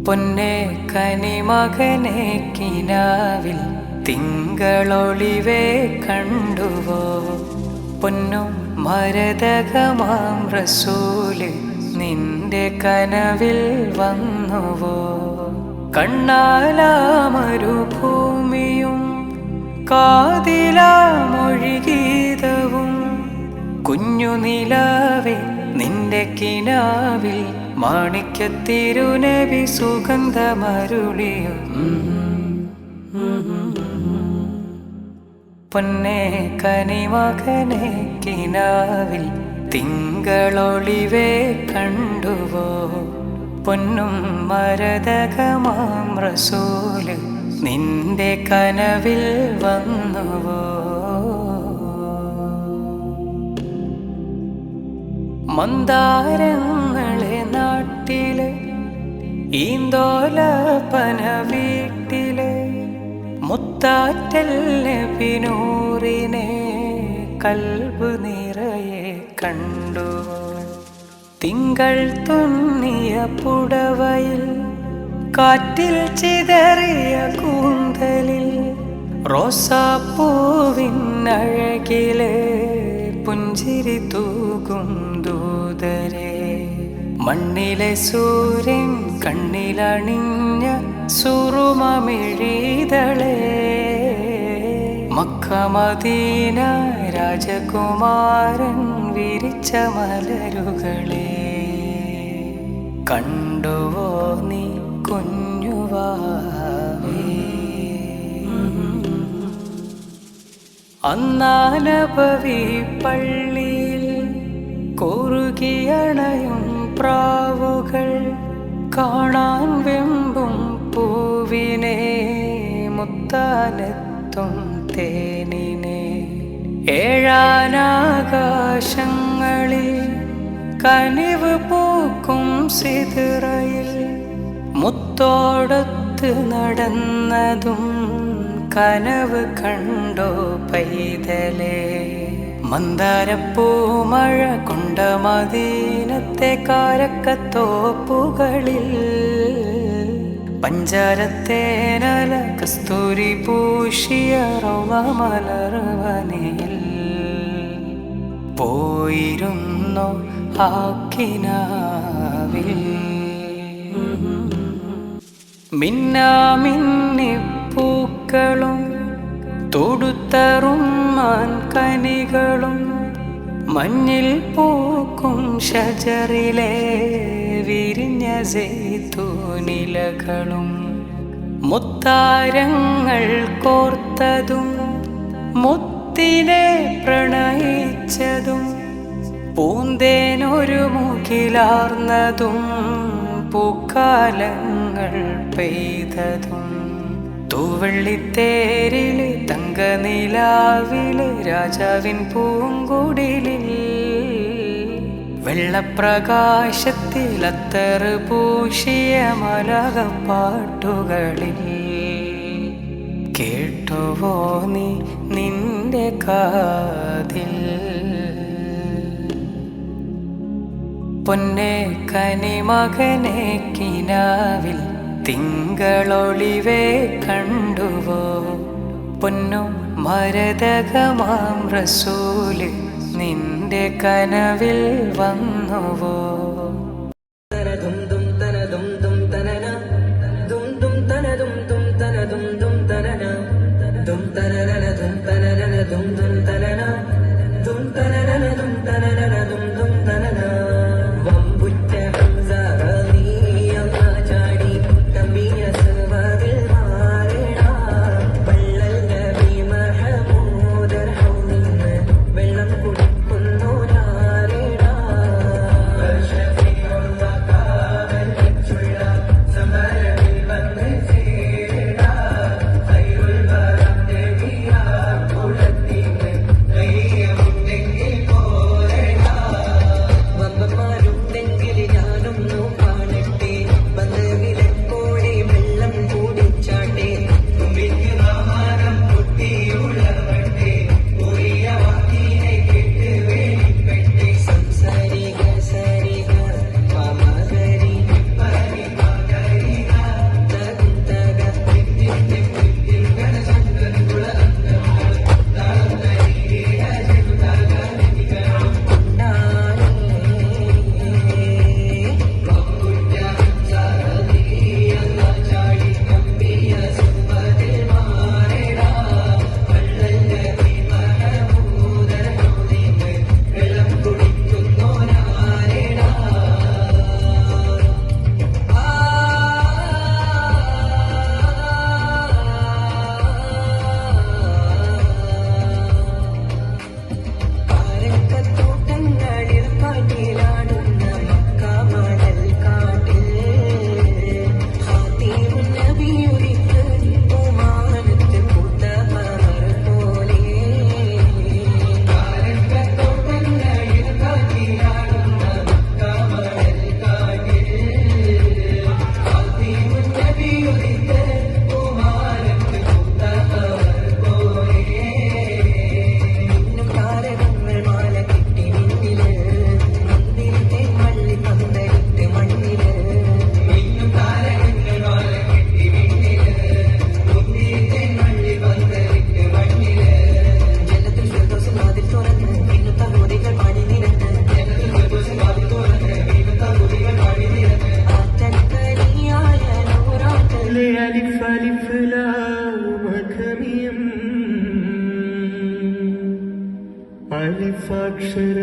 പൊന്നെ കനിമകനെ കിനാവിൽ തിങ്കളൊളിവേ കണ്ടുവോ? പൊന്നും മരതകമാം റസൂല് നിന്റെ കനവിൽ വന്നുവോ? കണ്ണാലാമരുഭൂമിയും കാതിലാമൊഴിഗീതവും കുഞ്ഞുനിലാവേ നിന്റെ കിനാവിൽ മാണിക്യത്തിരുനബി സുഗന്ധമരുളിയോ? പൊന്നെ കനിമകനെ കിനാവിൽ തിങ്കളൊളിവേ കണ്ടുവോ? പൊന്നും മരതകമാം റസൂല് നിന്റെ കനവിൽ വന്നുവോ? മന്ദാരങ്ങളെ നാട്ടിലെ ഈന്തോലപ്പന വീട്ടിലെ മുത്താറ്റൽ നബിനൂറിനെ കൽബ് നിറയെ കണ്ടു. തിങ്കൾ തുന്നിയ പുടവയിൽ കാറ്റിൽ ചിതറിയ കൂന്തലിൽ റോസാപ്പൂവിൻ അഴകിലെ പുഞ്ചിരി തൂകും ദൂതരെ. മണ്ണിലെ സൂര്യൻ കണ്ണിലണിഞ്ഞ സുറുമമിഴിതളെ മക്ക മദീന രാജകുമാരൻ വിരിച്ച മലരുകളെ കണ്ടുവോ നീ കുഞ്ഞുവാവേ? അന്നാനബവി പള്ളിയിൽ കുറുകിയണയും പ്രാവുകൾ കാണാൻ വെമ്പും പൂവിനെ മുത്താനെത്തും തേനിനെ. ഏഴാനാകാശങ്ങളിൽ കനിവ് പൂക്കും സിദ്റയിൽ മുത്തോടൊത്ത് നടന്നതും കനവ് കണ്ടോ പൈതലേ? മന്ദാരപ്പൂമഴ കൊണ്ട മദീനത്തെ കാരക്കത്തോപ്പുകളിൽ പഞ്ചാരത്തേനല കസ്തൂരി പൂശിയ റോമലർവനിൽ പോയിരുന്നോ ആക്കിനാവിൽ? മിന്നാമിന്നി പൂക്കളും തൊടുത്തറുമ്മാൻ കനികളും മഞ്ഞിൽ പൂക്കും ഷജറിലെ വിരിഞ്ഞ സൈത്തൂനിലകളും മുത്താരങ്ങൾ കോർത്തതും മുത്തിനെ പ്രണയിച്ചതും പൂന്തേനൊരു മുകിലാർന്നതും പൂക്കാലങ്ങൾ പെയ്തതും തൂവള്ളിത്തേരില് തങ്കനിലാവില് രാജാവിൻ പൂങ്കുടിലിൽ വെള്ളപ്രകാശത്തിൽ അത്തറ് പൂശിയ മലകപ്പാട്ടുകളിൽ കേട്ടുവോ നീ നിന്റെ കാതിൽ? പൊന്നെ കനിമകനെ കിനാവിൽ തിങ്കളൊളിവേ കണ്ടുവോ? പൊന്നും മരതകമാം റസൂല് നിന്റെ കനവിൽ വന്നുവോ? Worship അലിഫ് അലിഫ് ലാം അഖമിയം അലിഫാക്ഷര